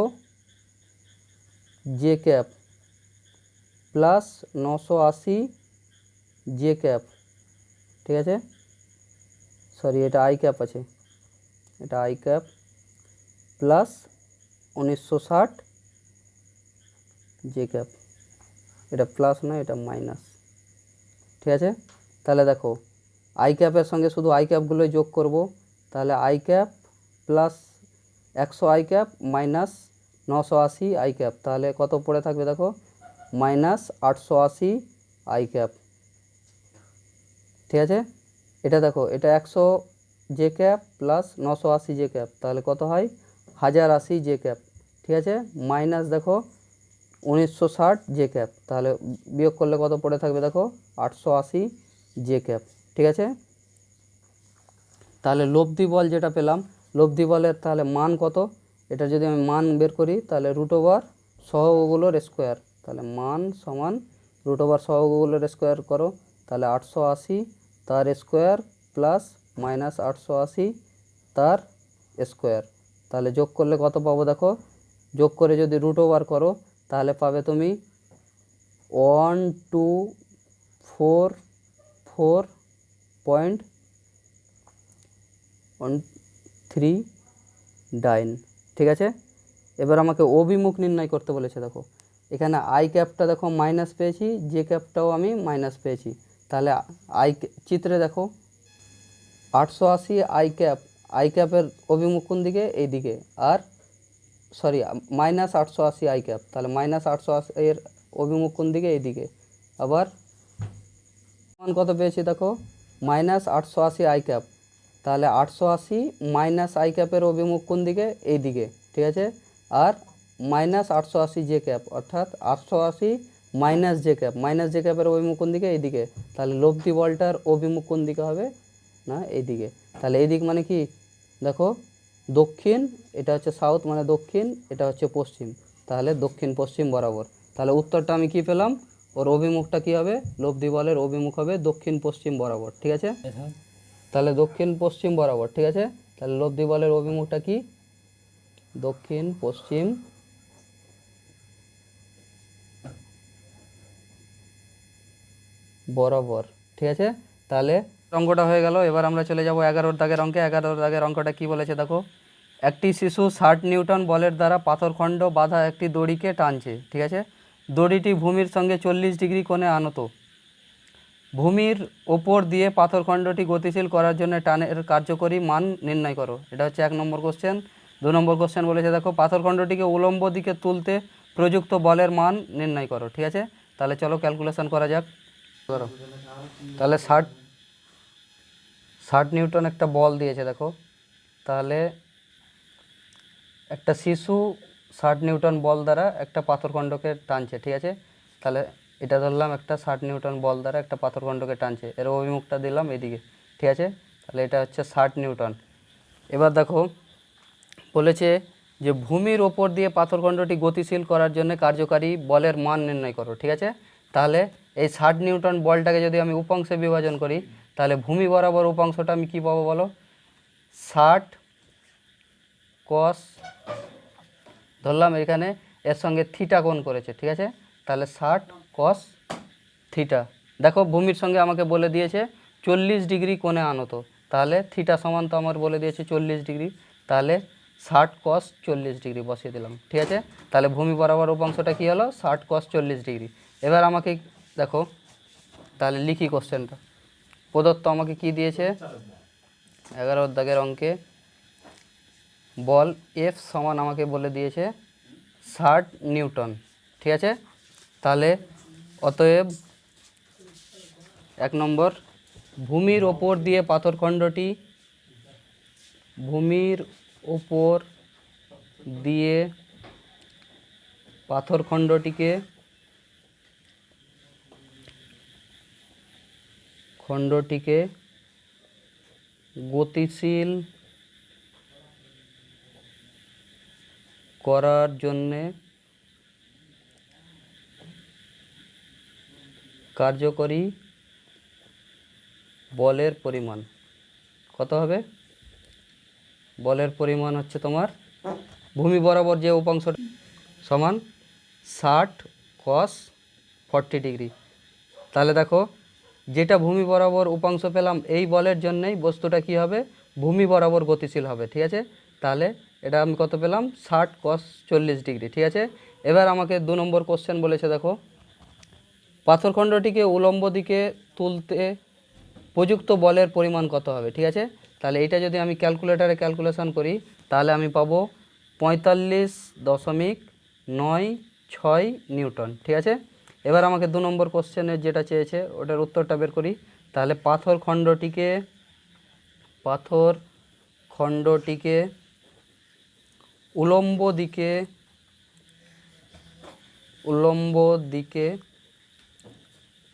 J cap plus 980 J cap, ঠিক আছে, সরি এটা আই ক্যাপ আছে, এটা I cap plus 1960 J cap, এটা প্লাস না এটা মাইনাস, ঠিক আছে। তাহলে দেখো আই ক্যাপের সঙ্গে শুধু আই ক্যাপগুলোই যোগ করব, তাহলে I cap plus 100 I cap minus 980 I cap, তাহলে কত পড়ে থাকবে দেখো, মাইনাস 880 আই ক্যাপ, ঠিক আছে। এটা দেখো এটা 100 J cap plus 980 J cap, তাহলে কত হয় 1080 জে ক্যাপ, ঠিক আছে, মাইনাস দেখো 1960 জে ক্যাপ, তাহলে বিয়োগ করলে কত পড়ে থাকবে দেখো 880 জে ক্যাপ, ঠিক আছে। তাহলে লব্ধি বল যেটা পেলাম, লব্ধি বলের তাহলে মান কত, এটা যদি আমি মান বের করি তাহলে √, সহগগুলোর স্কোয়ার, তাহলে মান সমান √, সহগগুলোর স্কোয়ার করো, তাহলে 880 তার স্কোয়ার প্লাস মাইনাস 880 তার স্কোয়ার, তাহলে যোগ করলে কত পাবো দেখো, যোগ করে যদি √, করো তাহলে পাবে তুমি 1244.39, ঠিক আছে। এবার আমাকে অভিমুখ নির্ণয় করতে বলেছে, দেখো এখানে আই ক্যাপটা দেখো মাইনাস পেয়েছি, জে ক্যাপটাও আমি মাইনাস পেয়েছি, তাহলে চিত্রে দেখো 880 আই ক্যাপের অভিমুখ কোন দিকে, এই দিকে, আর সরি মাইনাস 880 আই ক্যাপ, তাহলে মাইনাস 880 এর অভিমুখ কোন দিকে, এই দিকে, আবার মান কত পেয়েছি দেখো মাইনাস 880 আই ক্যাপ, তাহলে 880 মাইনাস আই ক্যাপের অভিমুখ কোন দিকে, এই দিকে, ঠিক আছে, আর মাইনাস 880 জে ক্যাপ অর্থাৎ 880 মাইনাস জে ক্যাপের অভিমুখ কোন দিকে, এই দিকে, তাহলে লব্ধি বলটার অভিমুখ কোন দিকে হবে না, এই দিকে, তাহলে এই দিক মানে কি দেখো দক্ষিণ, এটা হচ্ছে সাউথ মানে দক্ষিণ, এটা হচ্ছে পশ্চিম, তাহলে দক্ষিণ পশ্চিম বরাবর, তাহলে উত্তরটা আমি কি পেলাম, ওর অভিমুখটা কি হবে, লব্ধি বলের অভিমুখ হবে দক্ষিণ পশ্চিম বরাবর, ঠিক আছে, তাহলে দক্ষিণ পশ্চিম বরাবর, ঠিক আছে, তাহলে লব্ধি বলের অভিমুখটা কি দক্ষিণ পশ্চিম বরাবর, ঠিক আছে। তাহলে অঙ্কটা হয়ে গেল। এবার আমরা চলে যাব 11 দাগের অঙ্কে। 11 দাগের অঙ্কটা কি বলেছে দেখো, একটি শিশু 60 নিউটন বলের দ্বারা পাথরখণ্ড বাঁধা একটি দড়িকে টানছে, ঠিক আছে, দড়িটি ভূমির সঙ্গে 40 ডিগ্রি কোণে আনত, ভূমির ওপর দিয়ে পাথরখণ্ডটি গতিশীল করার জন্য টানের কার্যকরী মান নির্ণয় করো, এটা হচ্ছে 1 নম্বর কোশ্চেন। 2 নম্বর কোশ্চেন বলেছে দেখো পাথরখণ্ডটিকে উলম্ব দিকে তুলতে প্রযুক্ত বলের মান নির্ণয় করো, ঠিক আছে। তাহলে চলো ক্যালকুলেশন করা যাক, করো। তাহলে 60 নিউটন একটা বল দিয়েছে দেখো, তাহলে একটা শিশু 60 নিউটন বল দ্বারা একটা পাথরখণ্ডকে টানছে, ঠিক আছে, তাহলে এটা ধরলাম একটা 60 নিউটন বল দ্বারা একটা পাথরখণ্ডকে টানছে, এর অভিমুখটা দিলাম এদিকে, ঠিক আছে, তাহলে এটা হচ্ছে 60 নিউটন। এবার দেখো বলেছে যে ভূমির ওপর দিয়ে পাথরখণ্ডটি গতিশীল করার জন্য কার্যকারী বলের মান নির্ণয় করো, ঠিক আছে। তাহলে এই 60 নিউটন বলটাকে যদি আমি উপাংশে বিভাজন করি, তাহলে ভূমি বরাবর উপাংশটা আমি কী পাবো বলো, 60 cos, ধরলাম এখানে এর সঙ্গে থিটা কোণ করেছে, ঠিক আছে, তাহলে 60 cos থিটা, দেখো ভূমির সঙ্গে আমাকে বলে দিয়েছে 40 ডিগ্রি কোণে আনত, তাহলে থিটা সমান তো আমার বলে দিয়েছে 40 ডিগ্রি, তাহলে 60 cos 40 ডিগ্রি বসিয়ে দিলাম, ঠিক আছে। তাহলে ভূমি বরাবর উপাংশটা কী হলো 60 cos 40 ডিগ্রি। এবার আমাকে দেখো তাহলে লিখি কোশ্চেনটা, প্রদত্ত আমাকে কি দিয়েছে 11 দাগের অঙ্কে, বল এফ সমান আমাকে বলে দিয়েছে 60 নিউটন, ঠিক আছে। তাহলে অতএব 1 নম্বর, ভূমির ওপর দিয়ে পাথরখণ্ডটি, ভূমির ওপর দিয়ে পাথরখণ্ডটিকে গতিশীল করার জন্যে কার্যকরী বলের পরিমাণ কত হবে? বলের পরিমাণ হচ্ছে তোমার ভূমি বরাবর যে উপাংশ সমান 60 cos 40 ডিগ্রি। তাহলে দেখো যেটা ভূমি বরাবর উপাংশ পেলাম এই বলের জন্যই বস্তুটা কি হবে? ভূমি বরাবর গতিশীল হবে। ঠিক আছে, তাহলে এটা আমি কত পেলাম? 60 cos 40 ডিগ্রি। ঠিক আছে, এবার আমাকে 2 নম্বর কোশ্চেন বলেছে, দেখো পাথরখণ্ডটিকে উলম্ব দিকে তুলতে প্রযুক্ত বলের পরিমাণ কত হবে? ঠিক আছে, তাহলে এটা যদি আমি ক্যালকুলেটারে ক্যালকুলেশন করি তাহলে আমি পাবো 45.96 নিউটন। ঠিক আছে, এবার আমাকে 2 নম্বর কোশ্চেনের যেটা চেয়েছে ওটার উত্তরটা বের করি। তাহলে পাথরখণ্ডটিকে উলম্ব দিকে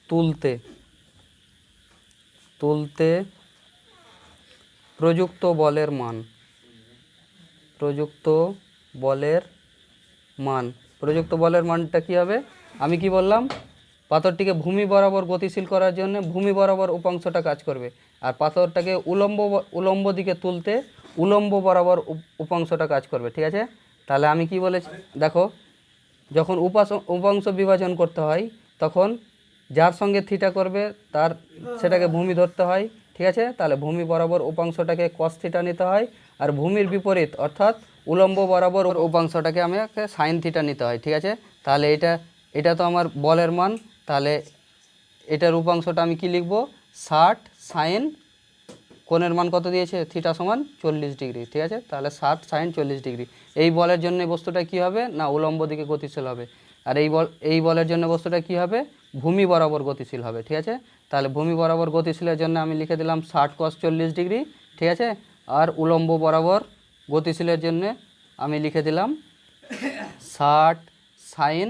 তুলতে প্রযুক্ত বলের মানটা কি হবে? আমি কি বললাম? পাথরটিকে ভূমি বরাবর গতিশীল করার জন্য ভূমি বরাবর উপাংশটা কাজ করবে, আর পাথরটাকে উলম্ব দিকে তুলতে উলম্ব বরাবর উপাংশটা কাজ করবে। ঠিক আছে, তাহলে আমি কি বলেছি দেখো, যখন উপাংশ বিভাজন করতে হয় তখন যার সঙ্গে থিটা করবে তার সেটাকে ভূমি ধরতে হয়। ঠিক আছে, তাহলে ভূমি বরাবর উপাংশটাকে cos থিটা নিতে হয়, আর ভূমির বিপরীত অর্থাৎ উলম্ব বরাবর উপাংশটাকে আমাকে সাইন থিটা নিতে হয়। ঠিক আছে, তাহলে এটা তো আমার বলের মান, তাহলে এটার উপাংশটা আমি কি লিখব? 60 সাইন কোণের মান কত দিয়েছে? থিটা সমান 40 ডিগ্রি। ঠিক আছে, তাহলে 60 সাইন 40 ডিগ্রি। এই বলের জন্য বস্তুটা কি হবে না উলম্ব দিকে গতিশীল হবে, আর এই বলের জন্য বস্তুটা কি হবে? ভূমি বরাবর গতিশীল হবে। ঠিক আছে, তাহলে ভূমি বরাবর গতিশীলের জন্য আমি লিখে দিলাম 60 cos 40 ডিগ্রি। ঠিক আছে, আর উলম্ব বরাবর গতিশীলের জন্য আমি লিখে দিলাম 60 সাইন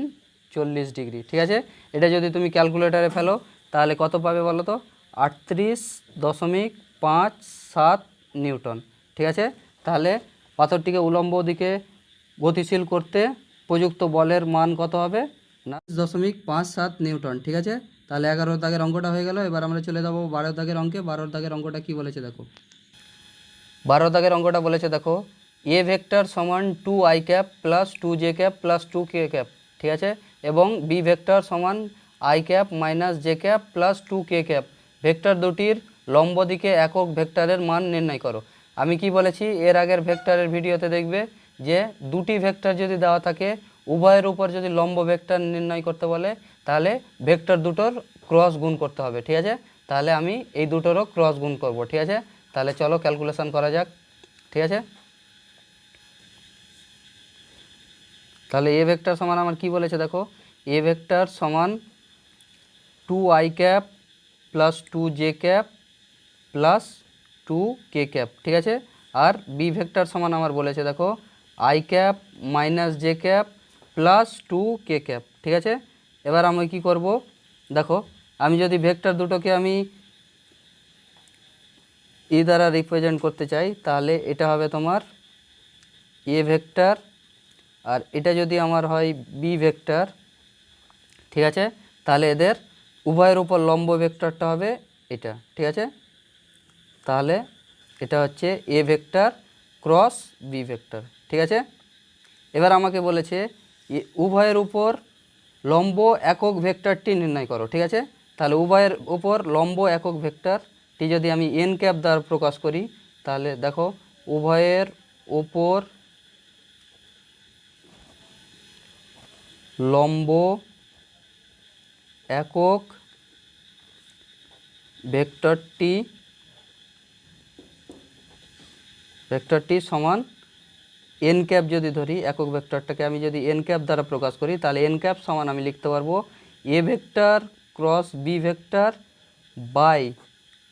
40 ডিগ্রি। ঠিক আছে, এটা যদি তুমি ক্যালকুলেটারে ফেলো তাহলে কত পাবে বলো তো? 38.57 নিউটন। ঠিক আছে, তাহলে পাথরটিকে উলম্ব দিকে গতিশীল করতে প্রযুক্ত বলের মান কত হবে না 38.57 নিউটন। ঠিক আছে, তাহলে 11 দাগের অঙ্কটা হয়ে গেল। এবার আমরা চলে যাবো 12 দাগের অঙ্কে। 12 দাগের অঙ্কটা কি বলেছে দেখো। 12 দাগের অঙ্কটা বলেছে দেখো, এ ভেক্টর সমান 2i cap plus 2j cap plus 2k cap. ঠিক আছে, এবং বি ভেক্টর সমান i cap minus j cap plus 2k cap vector দুটির লম্ব দিকে একক ভেক্টরের মান নির্ণয় করো। আমি কি বলেছি এর আগের ভেক্টরের ভিডিওতে দেখবে যে দুটি ভেক্টর যদি দেওয়া থাকে উভয়ের উপর যদি লম্ব ভেক্টর নির্ণয় করতে বলে তাহলে ভেক্টর দুটোর ক্রস গুণ করতে হবে। ঠিক আছে, তাহলে আমি এই দুটোরও ক্রস গুণ করব। ঠিক আছে, তাহলে চলো ক্যালকুলেশন করা যাক। ঠিক আছে, তাহলে এ ভেক্টর সমান আমার কি বলেছে দেখো, এ ভেক্টর সমান 2i cap plus 2j cap plus 2k cap. ঠিক আছে, আর বি ভেক্টর সমান আমার বলেছে দেখো i cap minus j cap plus 2k cap. ঠিক আছে, এবার আমি কি করব দেখো, আমি যদি ভেক্টর দুটোকে আমি ই দ্বারা রিপ্রেজেন্ট করতে চাই তাহলে এটা হবে তোমার এ ভেক্টর, আর এটা যদি আমার হয় বি ভেক্টর। ঠিক আছে, তাহলে এদের উভয়ের উপর লম্ব ভেক্টরটা হবে এটা। ঠিক আছে, তাহলে এটা হচ্ছে A vector cross B vector. ঠিক আছে, এবার আমাকে বলেছে উভয়ের উপর লম্ব একক ভেক্টরটি নির্ণয় করো। ঠিক আছে, তাহলে উভয়ের উপর লম্ব একক ভেক্টরটি যদি আমি এন ক্যাপ দ্বারা প্রকাশ করি তাহলে দেখো উভয়ের উপর লম্ব একক ভেক্টরটি সমান এন ক্যাপ যদি ধরি, একক ভেক্টরটাকে আমি যদি এন ক্যাপ দ্বারা প্রকাশ করি তাহলে এন ক্যাপ সমান আমি লিখতে পারবো A vector cross B vector by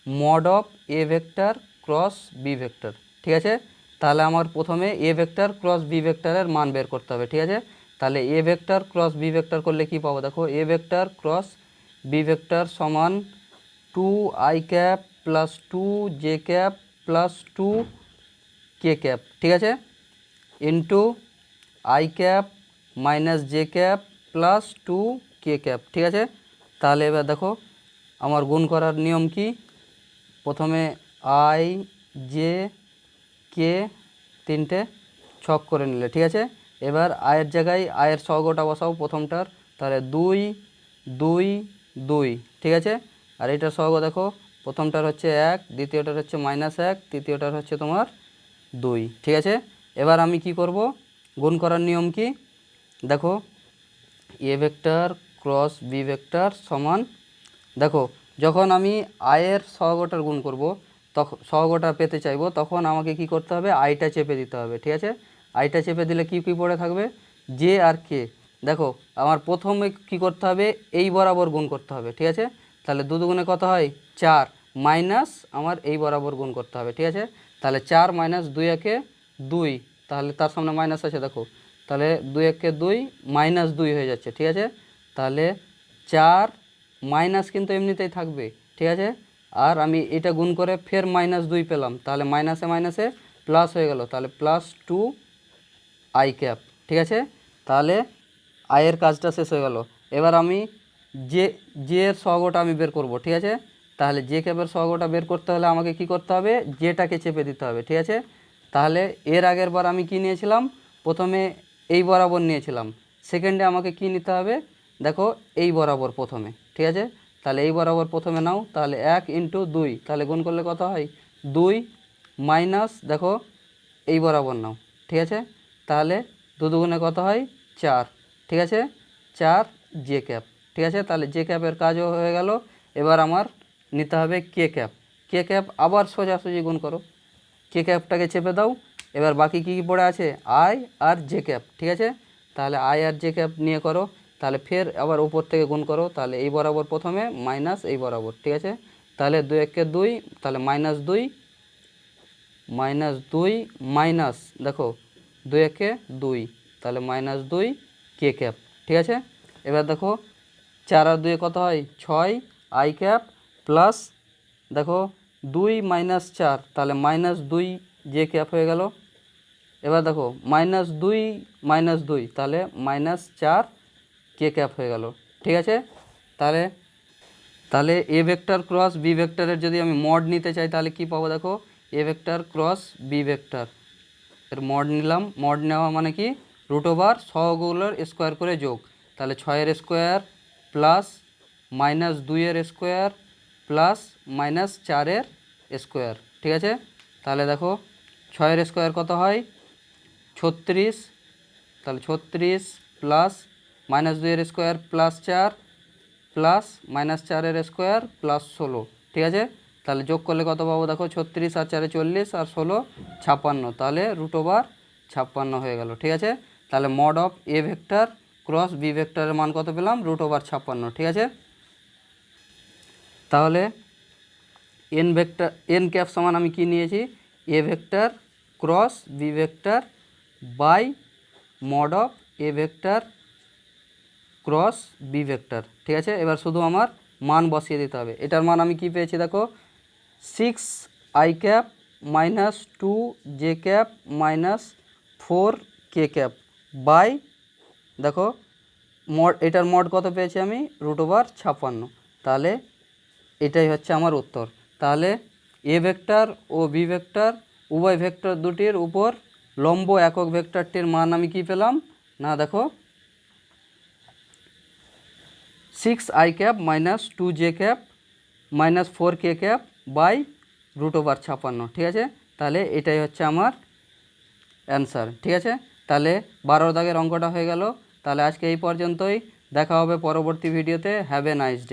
mod of A vector cross B vector. ঠিক আছে, তাহলে আমার প্রথমে এ ভেক্টর ক্রস বি ভেক্টরের মান বের করতে হবে। ঠিক আছে, তাহলে A vector cross B vector করলে কি পাবো দেখো, A vector cross B vector সমান 2i cap plus 2j cap plus 2k cap. ঠিক আছে, into i cap minus j cap plus 2k cap. ঠিক আছে, তাহলে এবার দেখো আমার গুণ করার নিয়ম কি, প্রথমে আই জে কে তিনটে ছক করে নিলে, ঠিক আছে। এবার আয়ের জায়গায় আয়ের সহগটা বসাও প্রথমটার, তাহলে 2 2 2, ঠিক আছে। আর এটার সহগ দেখো, প্রথমটার হচ্ছে 1, দ্বিতীয়টার হচ্ছে -1, তৃতীয়টার হচ্ছে তোমার 2, ঠিক আছে। এবার আমি কি করব, গুণ করার নিয়ম কি, দেখো A vector cross B vector সমান, দেখো যখন আমি আয়ের সহগটার গুণ করব, তখন সহগটা পেতে চাইবো, তখন আমাকে কি করতে হবে, আইটা চেপে দিতে হবে, ঠিক আছে। আইটা চেপে দিলে কি কি পড়ে থাকবে, জে আর কে। দেখো আমার প্রথমে কি করতে হবে, এই বরাবর গুণ করতে হবে, ঠিক আছে। তাহলে 2 দুগুণে কত হয় 4, মাইনাস আমার এই বরাবর গুণ করতে হবে, ঠিক আছে। তাহলে 4 - 2 একে 2, তাহলে তার সামনে মাইনাস আছে দেখো, তাহলে 2 একে 2 -2 হয়ে যাচ্ছে, ঠিক আছে। তাহলে 4 মাইনাস কিন্তু এমনিতেই থাকবে, ঠিক আছে। আর আমি এটা গুণ করে ফের -2 পেলাম, তাহলে মাইনাসে মাইনাসে প্লাস হয়ে গেল, তাহলে +2 আই ক্যাপ, ঠিক আছে। তাহলে আয়ের কাজটা শেষ হয়ে গেল। এবার আমি জে এর সহগটা আমি বের করব, ঠিক আছে। তাহলে জে ক্যাপের সহগটা বের করতে হলে আমাকে কি করতে হবে, জেটাকে চেপে দিতে হবে, ঠিক আছে। তাহলে এর আগের বার আমি কি নিয়েছিলাম, প্রথমে এই বরাবর নিয়েছিলাম, সেকেন্ডে আমাকে কি নিতে হবে, দেখো এই বরাবর প্রথমে, ঠিক আছে। তাহলে এই বরাবর প্রথমে নাও, তাহলে 1 × 2, তাহলে গুণ করলে কত হয় 2, মাইনাস দেখো এই বরাবর নাও, ঠিক আছে। তাহলে 2 দুগুণে কত হয় 4, ঠিক আছে, 4 জে ক্যাপ, ঠিক আছে। তাহলে জে ক্যাপের কাজও হয়ে গেল। এবার আমার নিতে হবে কে ক্যাপ। কে ক্যাপ আবার সোজাসুজি গুণ করো, কে ক্যাপটাকে চেপে দাও। এবার বাকি কী কী পড়ে আছে, আই আর জে ক্যাপ, ঠিক আছে। তাহলে আই আর জে ক্যাপ নিয়ে করো, তাহলে ফের আবার উপর থেকে গুণ করো, তাহলে এই বরাবর প্রথমে মাইনাস এই বরাবর, ঠিক আছে। তাহলে 2 একে 2, তাহলে -2 -2 মাইনাস দেখো 2 একে 2, তাহলে -2 কে ক্যাপ, ঠিক আছে। এবার দেখো 4 আর 2 কত হয় 6 আই ক্যাপ, প্লাস দেখো 2 - 4, তাহলে -2 জে ক্যাপ হয়ে গেল। এবার দেখো -2 -2, তাহলে -4 কে ক্যাপ হয়ে গেল, ঠিক আছে। তাহলে তাহলে এ ভেক্টর ক্রস বি ভেক্টরের যদি আমি মড নিতে চাই, তাহলে কি পাবো, দেখো A vector cross B vector এর মড নিলাম। মড নেওয়া মানে কি, √ সহগুলোর স্কোয়ার করে যোগ, তাহলে 6 এর স্কোয়ার প্লাস -2 এর স্কোয়ার প্লাস -4 এর স্কোয়ার, ঠিক আছে। তাহলে দেখো 6 এর স্কোয়ার কত হয় 36, তাহলে 36 প্লাস -2 এর স্কোয়ার প্লাস 4 প্লাস -4 এর স্কোয়ার প্লাস 16, ঠিক আছে। তাহলে যোগ করলে কত পাবো, দেখো 36 আর 4 40 আর 16 56, তাহলে √ 56 হয়ে গেল, ঠিক আছে। তাহলে mod of A vector cross B ভেক্টরের মান কত পেলাম, √ 56, ঠিক আছে। তাহলে এন ভেক্টর এন ক্যাপ সমান আমি কি নিয়েছি, A vector cross B vector by mod of A vector cross B vector, ঠিক আছে। এবার শুধু আমার মান বসিয়ে দিতে হবে। এটার মান আমি কি পেয়েছি, দেখো 6 i cap -2 j cap -4 k cap by, দেখো এটার মড কত পেয়েছি আমি, √ 56, তাহলে এটাই হচ্ছে আমার উত্তর। তাহলে এ ভেক্টর ও বি ভেক্টর উভয় ভেক্টর দুটির উপর লম্ব একক ভেক্টরটির মান আমি কি পেলাম না, দেখো 6 i cap -2 j cap -4 k cap by √ 56, ঠিক আছে। তাহলে এটাই হচ্ছে আমার অ্যান্সার, ঠিক আছে। তাহলে 12 দাগের অঙ্কটা হয়ে গেল। তাহলে আজকে এই পর্যন্তই, দেখা হবে পরবর্তী ভিডিওতে। Have a nice day.